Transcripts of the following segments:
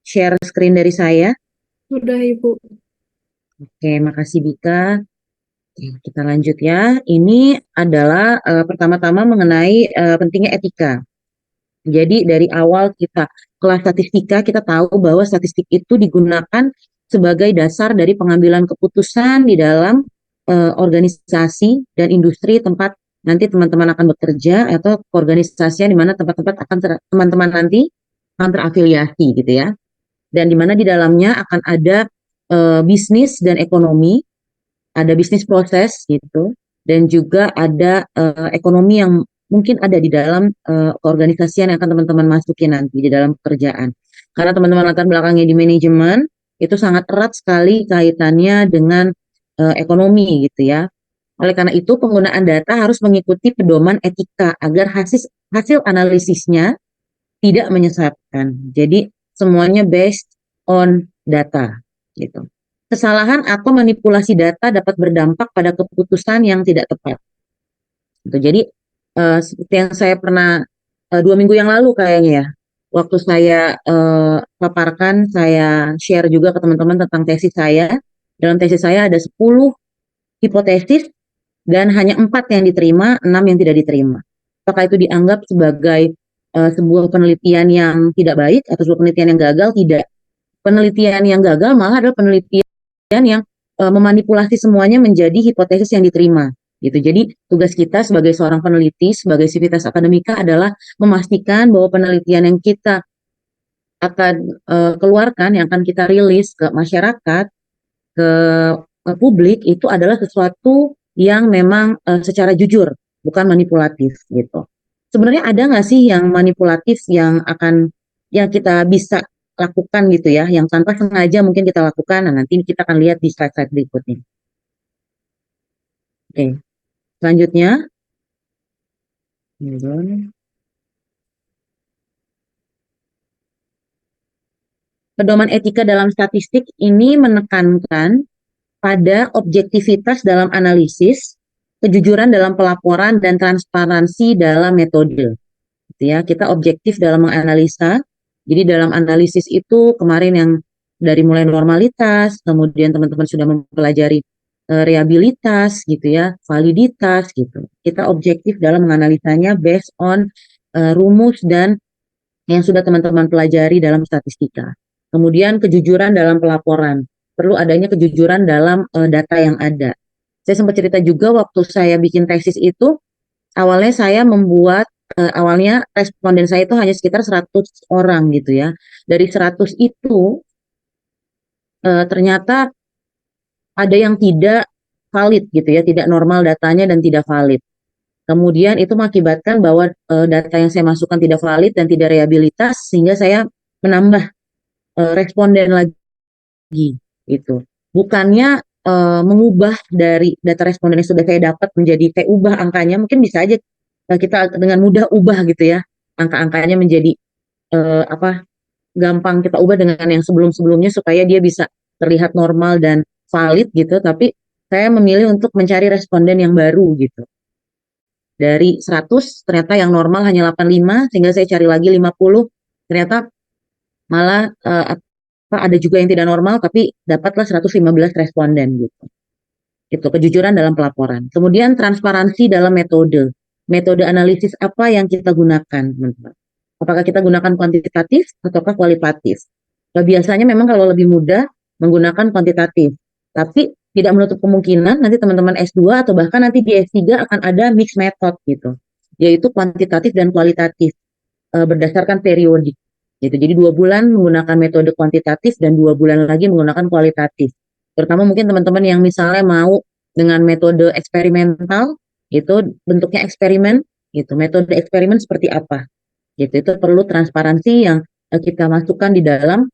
share screen dari saya? Udah, Ibu. Oke, makasih Bika. Oke, kita lanjut ya. Ini adalah pertama-tama mengenai pentingnya etika. Jadi dari awal kita kelas statistika, kita tahu bahwa statistik itu digunakan sebagai dasar dari pengambilan keputusan di dalam organisasi dan industri tempat nanti teman-teman akan bekerja atau keorganisasian di mana tempat-tempat akan teman-teman nanti akan terafiliasi gitu ya. Dan di mana di dalamnya akan ada bisnis dan ekonomi, ada bisnis proses gitu, dan juga ada ekonomi yang mungkin ada di dalam keorganisasian yang akan teman-teman masukin nanti di dalam pekerjaan. Karena teman-teman latar belakangnya di manajemen, itu sangat erat sekali kaitannya dengan ekonomi gitu ya. Oleh karena itu, penggunaan data harus mengikuti pedoman etika agar hasil analisisnya tidak menyesatkan. Jadi semuanya based on data gitu. Kesalahan atau manipulasi data dapat berdampak pada keputusan yang tidak tepat. Gitu. Jadi seperti yang saya pernah 2 minggu yang lalu kayaknya ya, waktu saya paparkan, saya share juga ke teman-teman tentang tesis saya. Dalam tesis saya ada 10 hipotesis dan hanya 4 yang diterima, 6 yang tidak diterima. Apakah itu dianggap sebagai sebuah penelitian yang tidak baik atau sebuah penelitian yang gagal? Tidak. Penelitian yang gagal malah adalah penelitian yang memanipulasi semuanya menjadi hipotesis yang diterima. Gitu. Jadi tugas kita sebagai seorang peneliti, sebagai sivitas akademika adalah memastikan bahwa penelitian yang kita akan keluarkan, yang akan kita rilis ke masyarakat, ke publik itu adalah sesuatu yang memang secara jujur, bukan manipulatif gitu. Sebenarnya ada nggak sih yang manipulatif yang kita bisa lakukan gitu ya, yang tanpa sengaja mungkin kita lakukan. Nah, nanti kita akan lihat di slide-slide berikutnya. Oke, selanjutnya. Pedoman etika dalam statistik ini menekankan pada objektivitas dalam analisis, kejujuran dalam pelaporan, dan transparansi dalam metode. Gitu ya, kita objektif dalam menganalisa. Jadi dalam analisis itu kemarin yang dari mulai normalitas, kemudian teman-teman sudah mempelajari reliabilitas gitu ya, validitas gitu. Kita objektif dalam menganalisanya based on rumus dan yang sudah teman-teman pelajari dalam statistika. Kemudian kejujuran dalam pelaporan. Perlu adanya kejujuran dalam data yang ada. Saya sempat cerita juga waktu saya bikin tesis itu, awalnya saya membuat awalnya responden saya itu hanya sekitar 100 orang gitu ya. Dari 100 itu ternyata ada yang tidak valid gitu ya, tidak normal datanya dan tidak valid. Kemudian itu mengakibatkan bahwa data yang saya masukkan tidak valid dan tidak reliabilitas sehingga saya menambah responden lagi itu. Bukannya mengubah dari data responden yang sudah saya dapat menjadi saya ubah angkanya, mungkin bisa aja kita dengan mudah ubah gitu ya angka-angkanya menjadi apa gampang kita ubah dengan yang sebelum-sebelumnya supaya dia bisa terlihat normal dan valid gitu. Tapi saya memilih untuk mencari responden yang baru gitu. Dari 100 ternyata yang normal hanya 85 sehingga saya cari lagi 50 ternyata malah ada juga yang tidak normal tapi dapatlah 115 responden gitu. Itu kejujuran dalam pelaporan. Kemudian transparansi dalam metode. Metode analisis apa yang kita gunakan, teman-teman? Apakah kita gunakan kuantitatif ataukah kualitatif? Nah, biasanya memang kalau lebih mudah menggunakan kuantitatif. Tapi tidak menutup kemungkinan nanti teman-teman S2 atau bahkan nanti di S3 akan ada mix method gitu. Yaitu kuantitatif dan kualitatif berdasarkan periodik. Gitu. Jadi 2 bulan menggunakan metode kuantitatif dan 2 bulan lagi menggunakan kualitatif. Terutama mungkin teman-teman yang misalnya mau dengan metode eksperimental, itu bentuknya eksperimen, gitu. Metode eksperimen seperti apa? Gitu. Itu perlu transparansi yang kita masukkan di dalam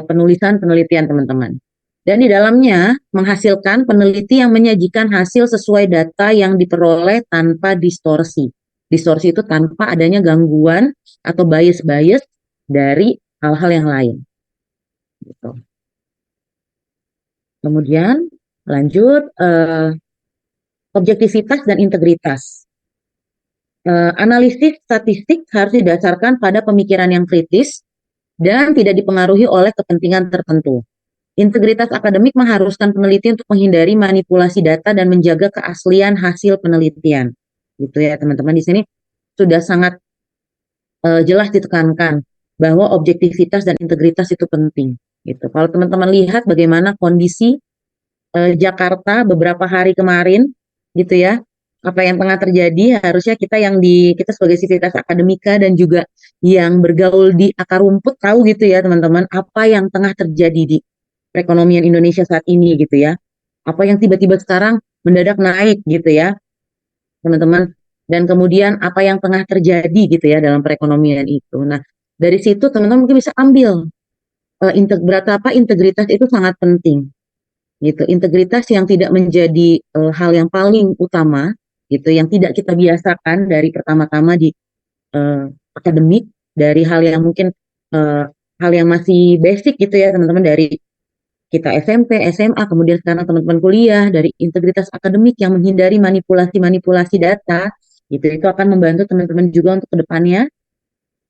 penulisan penelitian teman-teman. Dan di dalamnya menghasilkan peneliti yang menyajikan hasil sesuai data yang diperoleh tanpa distorsi. Distorsi itu tanpa adanya gangguan atau bias-bias dari hal-hal yang lain. Gitu. Kemudian lanjut objektivitas dan integritas. Analisis statistik harus didasarkan pada pemikiran yang kritis, dan tidak dipengaruhi oleh kepentingan tertentu. Integritas akademik mengharuskan peneliti untuk menghindari manipulasi data dan menjaga keaslian hasil penelitian. Gitu ya teman-teman, di sini sudah sangat jelas ditekankan bahwa objektivitas dan integritas itu penting. Gitu. Kalau teman-teman lihat bagaimana kondisi Jakarta beberapa hari kemarin, gitu ya, apa yang tengah terjadi, harusnya kita sebagai sivitas akademika dan juga yang bergaul di akar rumput tahu gitu ya teman-teman, apa yang tengah terjadi di perekonomian Indonesia saat ini gitu ya, apa yang tiba-tiba sekarang mendadak naik gitu ya teman-teman, dan kemudian apa yang tengah terjadi gitu ya dalam perekonomian itu. Nah, dari situ teman-teman mungkin bisa ambil berapa integritas itu sangat penting gitu. Integritas yang tidak menjadi hal yang paling utama gitu, yang tidak kita biasakan dari pertama-tama di akademik, dari hal yang mungkin uh, hal yang masih basic gitu ya teman-teman, dari kita SMP, SMA, kemudian sekarang teman-teman kuliah, dari integritas akademik yang menghindari manipulasi-manipulasi data, gitu. Itu akan membantu teman-teman juga untuk kedepannya,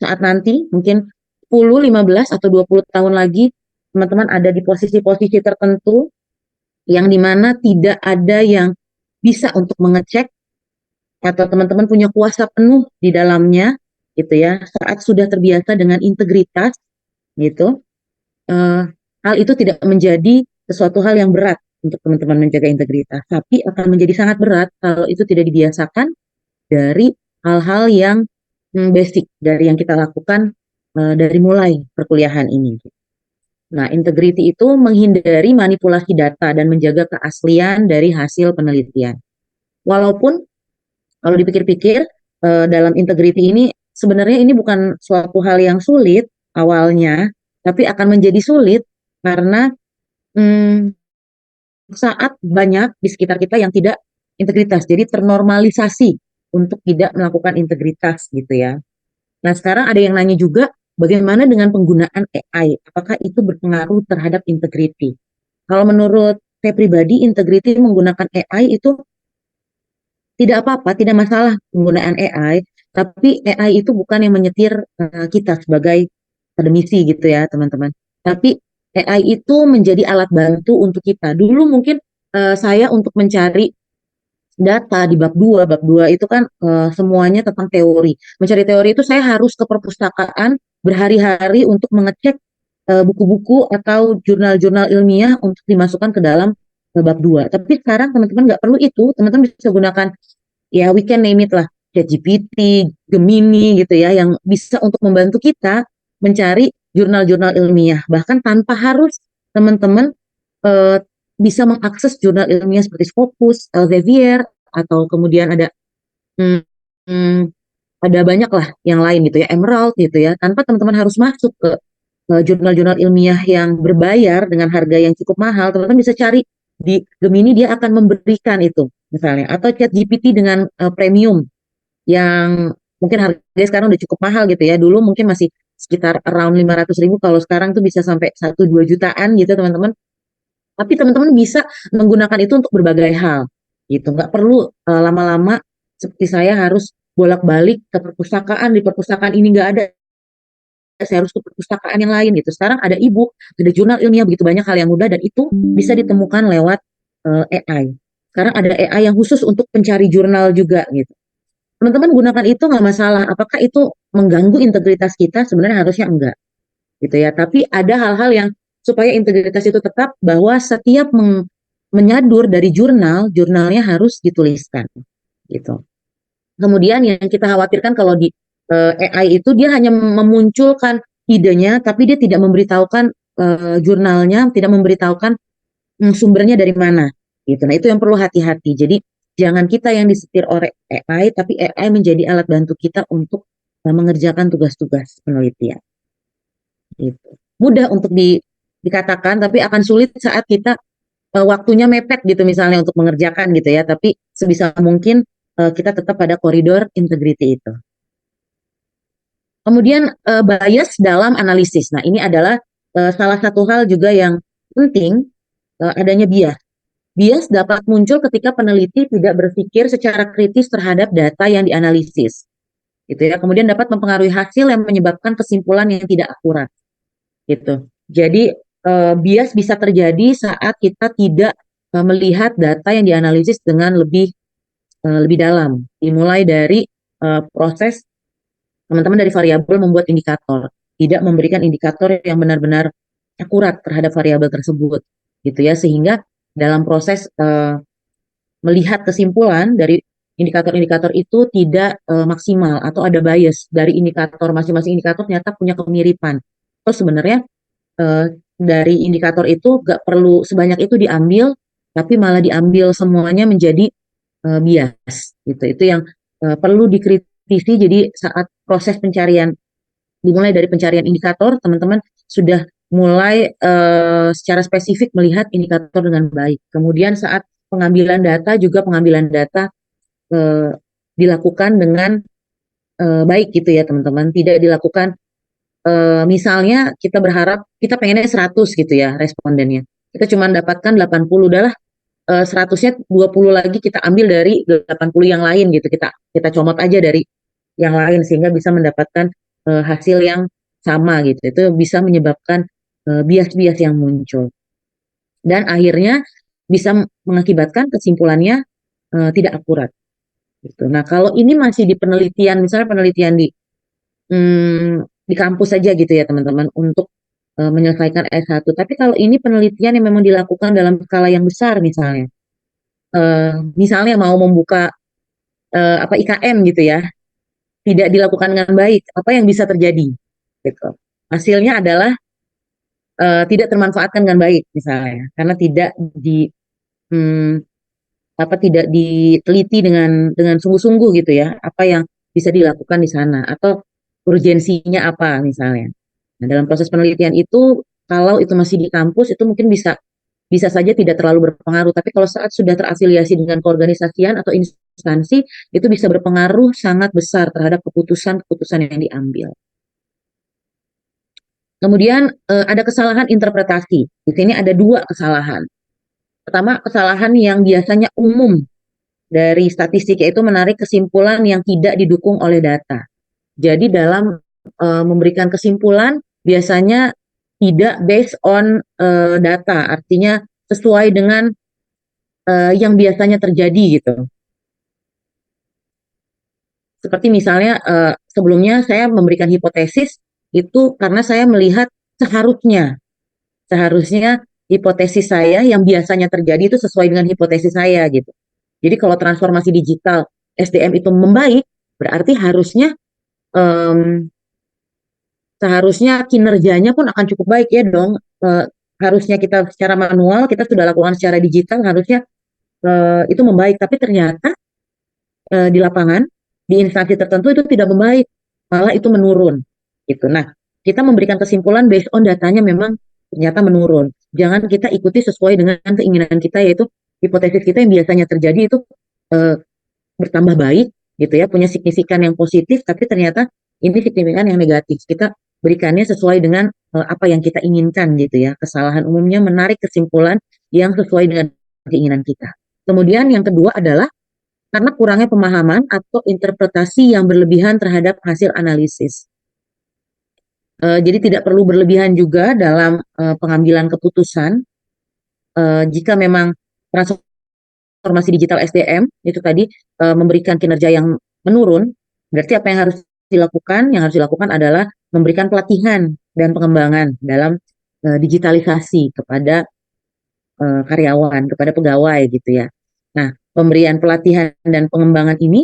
saat nanti mungkin 10, 15, atau 20 tahun lagi, teman-teman ada di posisi-posisi tertentu, yang dimana tidak ada yang bisa untuk mengecek, atau teman-teman punya kuasa penuh di dalamnya, gitu ya, saat sudah terbiasa dengan integritas, gitu. eh, Hal itu tidak menjadi sesuatu hal yang berat untuk teman-teman menjaga integritas, tapi akan menjadi sangat berat kalau itu tidak dibiasakan dari hal-hal yang basic dari yang kita lakukan dari mulai perkuliahan ini. Nah, integriti itu menghindari manipulasi data dan menjaga keaslian dari hasil penelitian. Walaupun kalau dipikir-pikir dalam integriti ini sebenarnya ini bukan suatu hal yang sulit awalnya, tapi akan menjadi sulit karena hmm, saat banyak di sekitar kita yang tidak integritas. Jadi ternormalisasi untuk tidak melakukan integritas gitu ya. Nah, sekarang ada yang nanya juga bagaimana dengan penggunaan AI? Apakah itu berpengaruh terhadap integriti? Kalau menurut saya pribadi, integriti menggunakan AI itu tidak apa-apa, tidak masalah penggunaan AI, tapi AI itu bukan yang menyetir kita sebagai akademisi gitu ya, teman-teman. Tapi AI itu menjadi alat bantu untuk kita. Dulu mungkin saya untuk mencari data di bab 2 itu kan semuanya tentang teori. Mencari teori itu saya harus ke perpustakaan berhari-hari untuk mengecek buku-buku atau jurnal-jurnal ilmiah untuk dimasukkan ke dalam bab 2. Tapi sekarang teman-teman nggak perlu itu, teman-teman bisa gunakan, ya we can name it lah, ChatGPT, Gemini gitu ya, yang bisa untuk membantu kita mencari jurnal-jurnal ilmiah, bahkan tanpa harus teman-teman eh, bisa mengakses jurnal ilmiah seperti Scopus, Elsevier, atau kemudian hmm, hmm, ada banyak lah yang lain gitu ya, Emerald gitu ya, tanpa teman-teman harus masuk ke jurnal-jurnal ilmiah yang berbayar dengan harga yang cukup mahal. Teman-teman bisa cari di Gemini, dia akan memberikan itu misalnya, atau ChatGPT dengan premium yang mungkin harganya sekarang udah cukup mahal gitu ya. Dulu mungkin masih sekitar around 500.000, kalau sekarang tuh bisa sampai 1-2 jutaan gitu teman-teman. Tapi teman-teman bisa menggunakan itu untuk berbagai hal gitu. Nggak perlu lama-lama seperti saya harus bolak-balik ke perpustakaan, di perpustakaan ini nggak ada, saya harus ke perpustakaan yang lain gitu. Sekarang ada e-book, ada jurnal ilmiah, begitu banyak hal yang mudah, dan itu bisa ditemukan lewat AI. Sekarang ada AI yang khusus untuk pencari jurnal juga gitu. Teman-teman gunakan itu nggak masalah. Apakah itu mengganggu integritas kita? Sebenarnya harusnya enggak gitu ya. Tapi ada hal-hal yang supaya integritas itu tetap, bahwa setiap menyadur dari jurnal, jurnalnya harus dituliskan gitu. Kemudian yang kita khawatirkan kalau di AI itu, dia hanya memunculkan idenya, tapi dia tidak memberitahukan jurnalnya, tidak memberitahukan sumbernya dari mana gitu. Nah, itu yang perlu hati-hati. Jadi jangan kita yang disetir oleh AI, tapi AI menjadi alat bantu kita untuk mengerjakan tugas-tugas penelitian. Gitu. Mudah untuk dikatakan, tapi akan sulit saat kita waktunya mepet gitu misalnya untuk mengerjakan gitu ya. Tapi sebisa mungkin kita tetap pada koridor integrity itu. Kemudian bias dalam analisis. Nah, ini adalah salah satu hal juga yang penting, adanya bias. Bias dapat muncul ketika peneliti tidak berpikir secara kritis terhadap data yang dianalisis. Gitu ya. Kemudian dapat mempengaruhi hasil yang menyebabkan kesimpulan yang tidak akurat. gitu. Jadi bias bisa terjadi saat kita tidak melihat data yang dianalisis dengan lebih dalam. Dimulai dari proses teman-teman dari variabel membuat indikator, tidak memberikan indikator yang benar-benar akurat terhadap variabel tersebut, gitu ya. Sehingga dalam proses melihat kesimpulan dari indikator-indikator itu tidak maksimal atau ada bias dari indikator masing-masing indikator ternyata punya kemiripan. Terus sebenarnya eh, dari indikator itu gak perlu sebanyak itu diambil, tapi malah diambil semuanya menjadi bias gitu. Itu yang perlu dikritisi. Jadi saat proses pencarian dimulai dari pencarian indikator, teman-teman sudah mulai secara spesifik melihat indikator dengan baik. Kemudian saat pengambilan data juga pengambilan data eh, dilakukan dengan baik gitu ya teman-teman. Tidak dilakukan misalnya kita berharap kita pengennya 100 gitu ya respondennya. Kita cuma dapatkan 80, udahlah 100-nya 20 lagi kita ambil dari 80 yang lain gitu. Kita comot aja dari yang lain sehingga bisa mendapatkan hasil yang sama gitu. Itu bisa menyebabkan bias-bias yang muncul dan akhirnya bisa mengakibatkan kesimpulannya tidak akurat gitu. Nah, kalau ini masih di penelitian, misalnya penelitian di kampus saja gitu ya teman-teman untuk menyelesaikan S1. Tapi kalau ini penelitian yang memang dilakukan dalam skala yang besar misalnya, misalnya mau membuka apa IKN gitu ya, tidak dilakukan dengan baik, apa yang bisa terjadi? Gitu. Hasilnya adalah tidak termanfaatkan dengan baik misalnya, karena hmm, tidak diteliti dengan sungguh-sungguh gitu ya, apa yang bisa dilakukan di sana atau urgensinya apa misalnya. Nah, dalam proses penelitian itu kalau itu masih di kampus itu mungkin bisa bisa saja tidak terlalu berpengaruh, tapi kalau saat sudah terafiliasi dengan keorganisasian atau instansi itu bisa berpengaruh sangat besar terhadap keputusan-keputusan yang diambil. Kemudian ada kesalahan interpretasi. Di sini ada dua kesalahan. Pertama, kesalahan yang biasanya umum dari statistik yaitu menarik kesimpulan yang tidak didukung oleh data. Jadi dalam memberikan kesimpulan biasanya tidak based on data, artinya sesuai dengan yang biasanya terjadi gitu. Seperti misalnya sebelumnya saya memberikan hipotesis itu karena saya melihat seharusnya seharusnya hipotesis saya yang biasanya terjadi itu sesuai dengan hipotesis saya gitu. Jadi kalau transformasi digital SDM itu membaik, berarti um, seharusnya kinerjanya pun akan cukup baik ya dong. Harusnya kita secara manual kita sudah lakukan secara digital, harusnya itu membaik. Tapi ternyata di lapangan di instansi tertentu itu tidak membaik, malah itu menurun. Gitu. Nah, kita memberikan kesimpulan based on datanya memang ternyata menurun. Jangan kita ikuti sesuai dengan keinginan kita, yaitu hipotesis kita yang biasanya terjadi itu uh, bertambah baik gitu ya, punya signifikan yang positif, tapi ternyata ini signifikan yang negatif. Kita berikannya sesuai dengan apa yang kita inginkan gitu ya. Kesalahan umumnya menarik kesimpulan yang sesuai dengan keinginan kita. Kemudian yang kedua adalah karena kurangnya pemahaman atau interpretasi yang berlebihan terhadap hasil analisis. Jadi tidak perlu berlebihan juga dalam pengambilan keputusan. Jika memang transformasi digital SDM itu tadi memberikan kinerja yang menurun, berarti apa yang harus dilakukan? Yang harus dilakukan adalah memberikan pelatihan dan pengembangan dalam digitalisasi kepada karyawan, kepada pegawai gitu ya. Nah, pemberian pelatihan dan pengembangan ini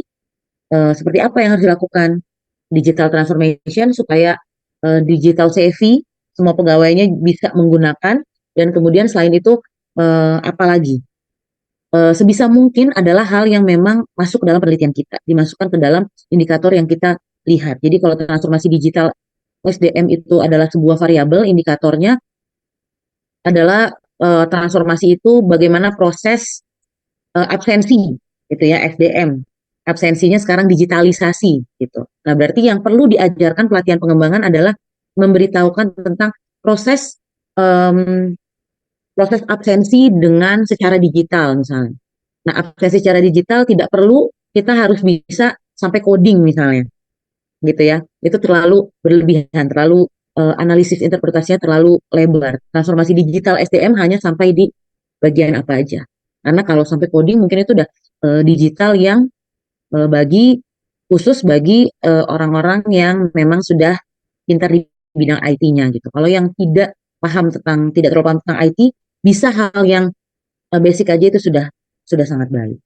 seperti apa yang harus dilakukan? Digital transformation supaya digital savvy, semua pegawainya bisa menggunakan, dan kemudian selain itu apalagi? Sebisa mungkin adalah hal yang memang masuk ke dalam penelitian kita, dimasukkan ke dalam indikator yang kita lihat. Jadi kalau transformasi digital SDM itu adalah sebuah variabel, indikatornya adalah transformasi itu bagaimana proses absensi gitu ya SDM. Absensinya sekarang digitalisasi gitu. Nah, berarti yang perlu diajarkan pelatihan pengembangan adalah memberitahukan tentang proses um, proses absensi dengan secara digital misalnya. Nah, absensi secara digital tidak perlu kita harus bisa sampai coding misalnya, gitu ya. Itu terlalu berlebihan, terlalu analisis interpretasinya terlalu lebar. Transformasi digital SDM hanya sampai di bagian apa aja. Karena kalau sampai coding mungkin itu udah digital yang bagi khusus bagi orang-orang yang memang sudah pintar di bidang IT-nya gitu. Kalau yang tidak terlalu paham tentang IT, bisa hal yang basic aja itu sudah sangat baik.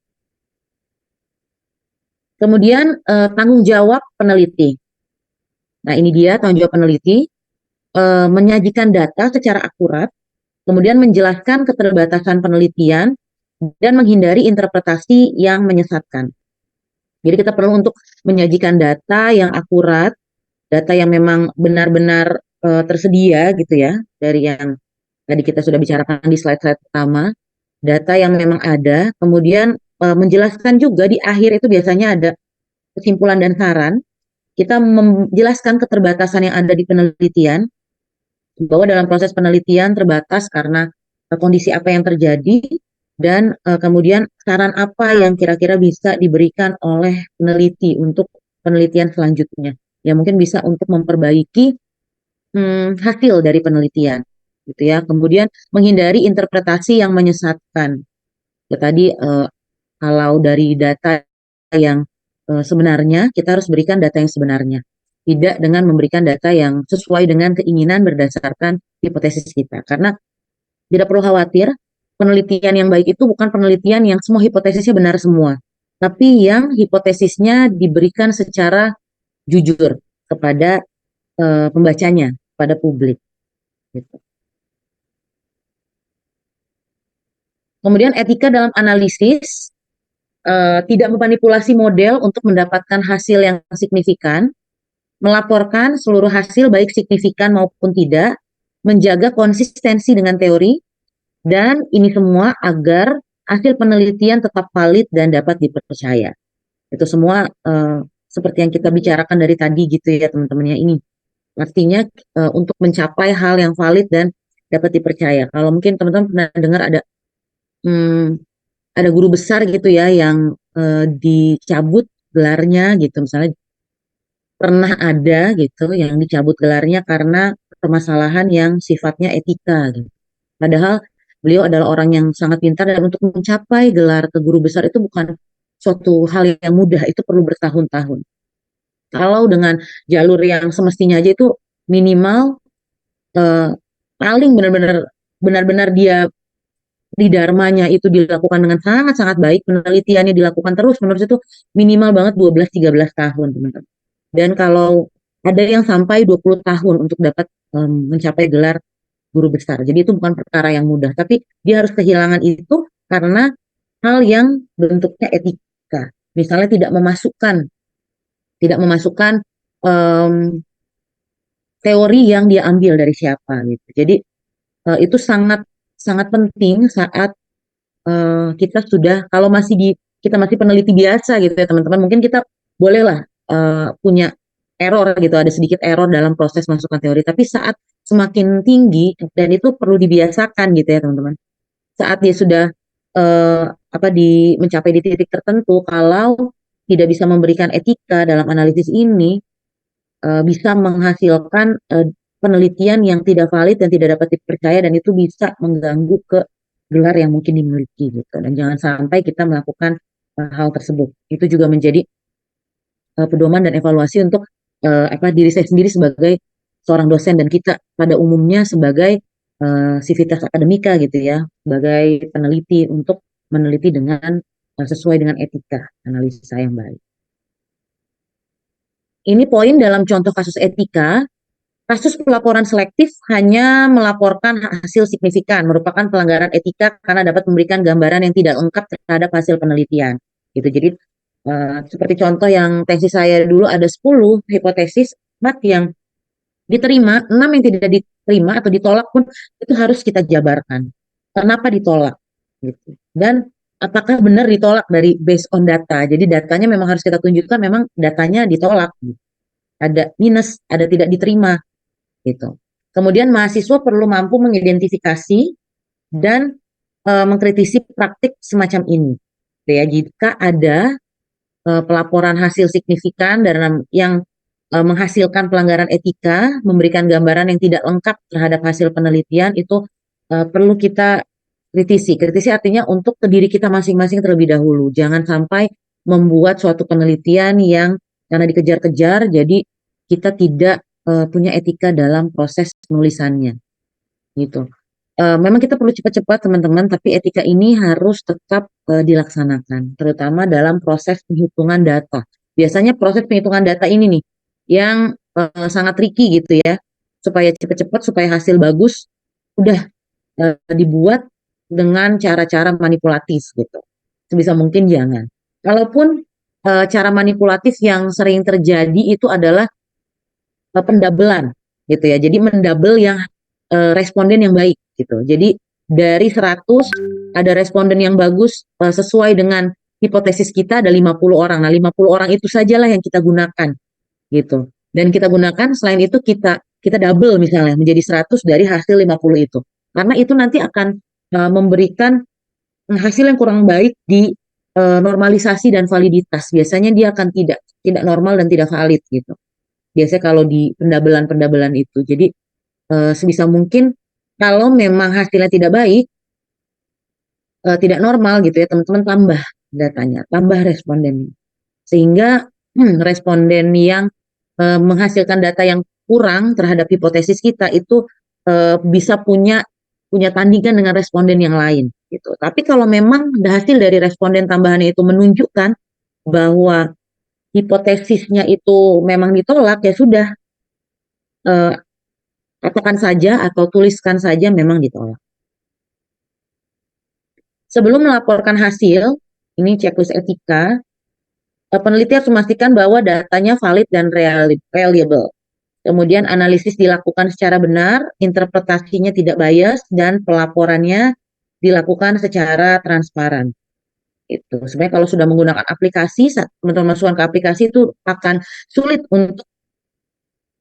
Kemudian tanggung jawab peneliti. Nah, ini dia tanggung jawab peneliti, menyajikan data secara akurat, kemudian menjelaskan keterbatasan penelitian dan menghindari interpretasi yang menyesatkan. Jadi kita perlu untuk menyajikan data yang akurat, data yang memang benar-benar tersedia gitu ya, dari yang tadi kita sudah bicarakan di slide-slide pertama, data yang memang ada, kemudian menjelaskan juga di akhir itu biasanya ada kesimpulan dan saran. Kita menjelaskan keterbatasan yang ada di penelitian, bahwa dalam proses penelitian terbatas karena kondisi apa yang terjadi, dan kemudian saran apa yang kira-kira bisa diberikan oleh peneliti untuk penelitian selanjutnya. Ya mungkin bisa untuk memperbaiki hasil dari penelitian, gitu ya. Kemudian menghindari interpretasi yang menyesatkan. Ya, tadi kalau dari data yang sebenarnya, kita harus berikan data yang sebenarnya. Tidak dengan memberikan data yang sesuai dengan keinginan berdasarkan hipotesis kita. Karena tidak perlu khawatir, penelitian yang baik itu bukan penelitian yang semua hipotesisnya benar semua. Tapi yang hipotesisnya diberikan secara jujur kepada pembacanya, pada publik. Gitu. Kemudian etika dalam analisis, tidak memanipulasi model untuk mendapatkan hasil yang signifikan, melaporkan seluruh hasil baik signifikan maupun tidak, menjaga konsistensi dengan teori, dan ini semua agar hasil penelitian tetap valid dan dapat dipercaya. Itu semua seperti yang kita bicarakan dari tadi gitu ya teman-teman ya, ini artinya untuk mencapai hal yang valid dan dapat dipercaya. Kalau mungkin teman-teman pernah dengar hmm, ada guru besar gitu ya yang dicabut gelarnya gitu, misalnya pernah ada gitu yang dicabut gelarnya karena permasalahan yang sifatnya etika gitu. Padahal beliau adalah orang yang sangat pintar, dan untuk mencapai gelar ke guru besar itu bukan suatu hal yang mudah, itu perlu bertahun-tahun. Kalau dengan jalur yang semestinya aja itu minimal eh, paling benar-benar dia di dharmanya itu dilakukan dengan sangat-sangat baik, penelitiannya dilakukan terus menerus, itu minimal banget 12-13 tahun teman-teman. Dan kalau ada yang sampai 20 tahun untuk dapat mencapai gelar guru besar. Jadi itu bukan perkara yang mudah, tapi dia harus kehilangan itu karena hal yang bentuknya etika. Misalnya tidak memasukkan teori yang dia ambil dari siapa gitu. Jadi itu sangat sangat penting saat kita sudah, kalau kita masih peneliti biasa gitu ya teman-teman, mungkin kita bolehlah punya error gitu, ada sedikit error dalam proses masukkan teori. Tapi saat semakin tinggi, dan itu perlu dibiasakan gitu ya teman-teman. Saat dia sudah mencapai di titik tertentu, kalau tidak bisa memberikan etika dalam analisis ini, bisa menghasilkan penelitian yang tidak valid dan tidak dapat dipercaya, dan itu bisa mengganggu ke gelar yang mungkin dimiliki gitu. Dan jangan sampai kita melakukan hal tersebut. Itu juga menjadi pedoman dan evaluasi untuk diri saya sendiri sebagai seorang dosen, dan kita pada umumnya sebagai sivitas akademika gitu ya, sebagai peneliti untuk meneliti dengan sesuai dengan etika analisa yang baik. Ini poin dalam contoh kasus etika. Kasus pelaporan selektif hanya melaporkan hasil signifikan, merupakan pelanggaran etika karena dapat memberikan gambaran yang tidak lengkap terhadap hasil penelitian. Gitu. Jadi seperti contoh yang tesis saya dulu, ada 10 hipotesis, 4 yang diterima, 6 yang tidak diterima atau ditolak pun itu harus kita jabarkan. Kenapa ditolak? Gitu. Dan apakah benar ditolak dari based on data. Jadi datanya memang harus kita tunjukkan, memang datanya ditolak. Ada minus, ada tidak diterima. Gitu. Kemudian mahasiswa perlu mampu mengidentifikasi dan mengkritisi praktik semacam ini. Ya, jika ada pelaporan hasil signifikan dan yang menghasilkan pelanggaran etika, memberikan gambaran yang tidak lengkap terhadap hasil penelitian itu perlu kita kritisi. Kritisi artinya untuk ke diri kita masing-masing terlebih dahulu. Jangan sampai membuat suatu penelitian yang karena dikejar-kejar, jadi kita tidak punya etika dalam proses penulisannya, gitu. Memang kita perlu cepat-cepat teman-teman, tapi etika ini harus tetap dilaksanakan, terutama dalam proses penghitungan data. Biasanya proses penghitungan data ini nih yang sangat tricky gitu ya, supaya cepat-cepat, supaya hasil bagus, udah dibuat dengan cara-cara manipulatif gitu. Sebisa mungkin jangan. Kalaupun cara manipulatif yang sering terjadi itu adalah pendabelan gitu ya. Jadi mendabel yang responden yang baik gitu. Jadi dari 100 ada responden yang bagus sesuai dengan hipotesis kita ada 50 orang. Nah, 50 orang itu sajalah yang kita gunakan gitu. Dan kita gunakan selain itu kita double misalnya menjadi 100 dari hasil 50 itu. Karena itu nanti akan memberikan hasil yang kurang baik di normalisasi dan validitas. Biasanya dia akan tidak normal dan tidak valid gitu. Biasanya kalau di pendabelan-pendabelan itu. Jadi sebisa mungkin kalau memang hasilnya tidak baik, tidak normal gitu ya, teman-teman tambah datanya, tambah respondennya. Sehingga responden yang menghasilkan data yang kurang terhadap hipotesis kita itu bisa punya tandingan dengan responden yang lain gitu. Tapi kalau memang hasil dari responden tambahannya itu menunjukkan bahwa hipotesisnya itu memang ditolak, ya sudah, eh, katakan saja atau tuliskan saja memang ditolak. Sebelum melaporkan hasil, ini checklist etika, peneliti harus memastikan bahwa datanya valid dan reliable. Kemudian analisis dilakukan secara benar, interpretasinya tidak bias, dan pelaporannya dilakukan secara transparan. Itu sebenarnya kalau sudah menggunakan aplikasi, teman-teman masukkan ke aplikasi itu akan sulit untuk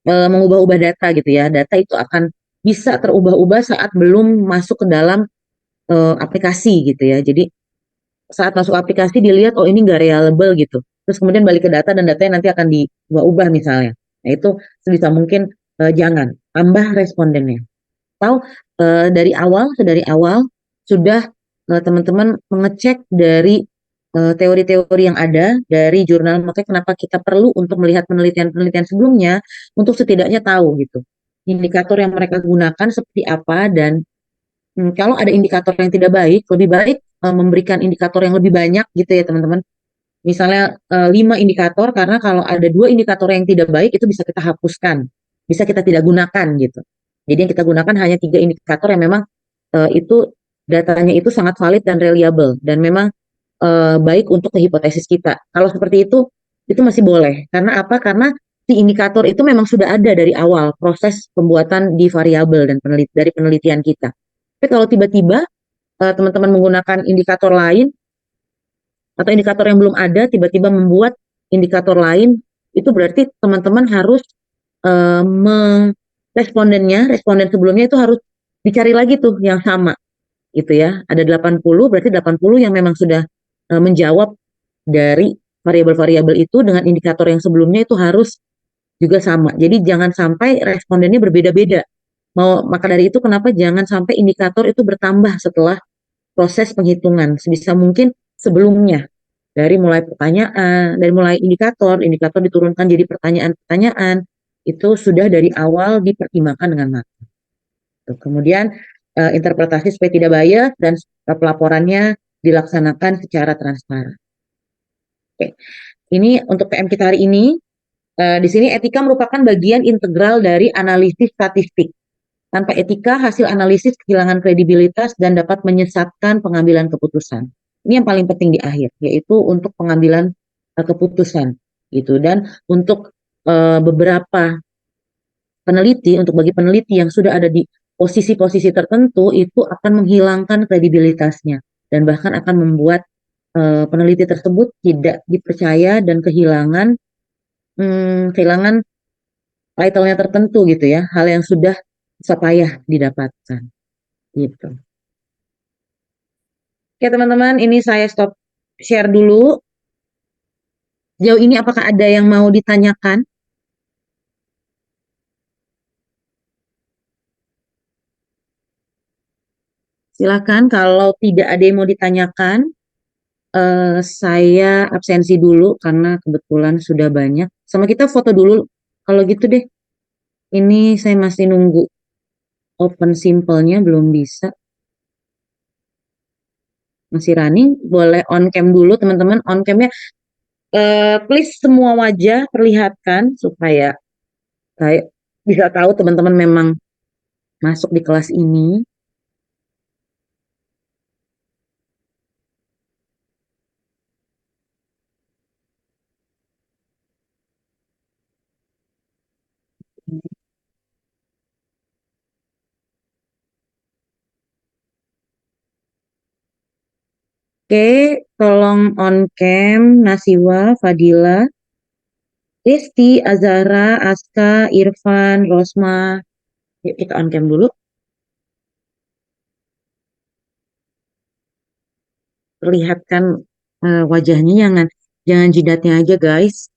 mengubah-ubah data gitu ya. Data itu akan bisa terubah-ubah saat belum masuk ke dalam aplikasi gitu ya. Jadi saat masuk aplikasi dilihat oh ini nggak reliable gitu. Terus kemudian balik ke data dan datanya nanti akan diubah-ubah misalnya. Nah itu sebisa mungkin jangan tambah respondennya. Atau dari awal sudah teman-teman mengecek dari teori-teori yang ada dari jurnal. Makanya kenapa kita perlu untuk melihat penelitian-penelitian sebelumnya untuk setidaknya tahu gitu indikator yang mereka gunakan seperti apa dan kalau ada indikator yang tidak baik, lebih baik memberikan indikator yang lebih banyak gitu ya teman-teman. Misalnya 5 indikator karena kalau ada 2 indikator yang tidak baik itu bisa kita hapuskan, bisa kita tidak gunakan gitu. Jadi yang kita gunakan hanya 3 indikator yang memang itu datanya itu sangat valid dan reliable dan memang baik untuk ke hipotesis kita. Kalau seperti itu masih boleh. Karena apa? Karena si indikator itu memang sudah ada dari awal proses pembuatan di variabel dan dari penelitian kita. Tapi kalau tiba-tiba teman-teman menggunakan indikator lain atau indikator yang belum ada tiba-tiba membuat indikator lain, itu berarti teman-teman harus responden sebelumnya itu harus dicari lagi tuh yang sama gitu ya. Ada 80, berarti 80 yang memang sudah menjawab dari variabel-variabel itu dengan indikator yang sebelumnya itu harus juga sama. Jadi jangan sampai respondennya berbeda-beda. Maka dari itu kenapa jangan sampai indikator itu bertambah setelah proses penghitungan sebisa mungkin sebelumnya dari mulai pertanyaan, dari mulai indikator diturunkan jadi pertanyaan-pertanyaan itu sudah dari awal dipertimbangkan dengan matang. Kemudian interpretasi supaya tidak bias dan pelaporannya dilaksanakan secara transparan. Oke. Ini untuk PM kita hari ini. Di sini etika merupakan bagian integral dari analisis statistik. Tanpa etika, hasil analisis kehilangan kredibilitas dan dapat menyesatkan pengambilan keputusan. Ini yang paling penting di akhir, yaitu untuk pengambilan keputusan, gitu. Dan untuk beberapa peneliti, untuk bagi peneliti yang sudah ada di posisi-posisi tertentu, itu akan menghilangkan kredibilitasnya dan bahkan akan membuat peneliti tersebut tidak dipercaya dan kehilangan title-nya tertentu gitu ya, hal yang sudah payah didapatkan gitu. Oke teman-teman, ini saya stop share dulu. Jauh ini apakah ada yang mau ditanyakan? Silakan kalau tidak ada yang mau ditanyakan, saya absensi dulu karena kebetulan sudah banyak. Sama kita foto dulu. Kalau gitu deh, ini saya masih nunggu open simple-nya belum bisa. Masih running, boleh on cam dulu teman-teman. On camnya, please semua wajah perlihatkan supaya saya bisa tahu teman-teman memang masuk di kelas ini. Oke, tolong on cam Nasiwa, Fadila, Desti, Azara, Aska, Irfan, Rosma. Yuk kita on cam dulu. Perlihatkan wajahnya, jangan jangan jidatnya aja guys.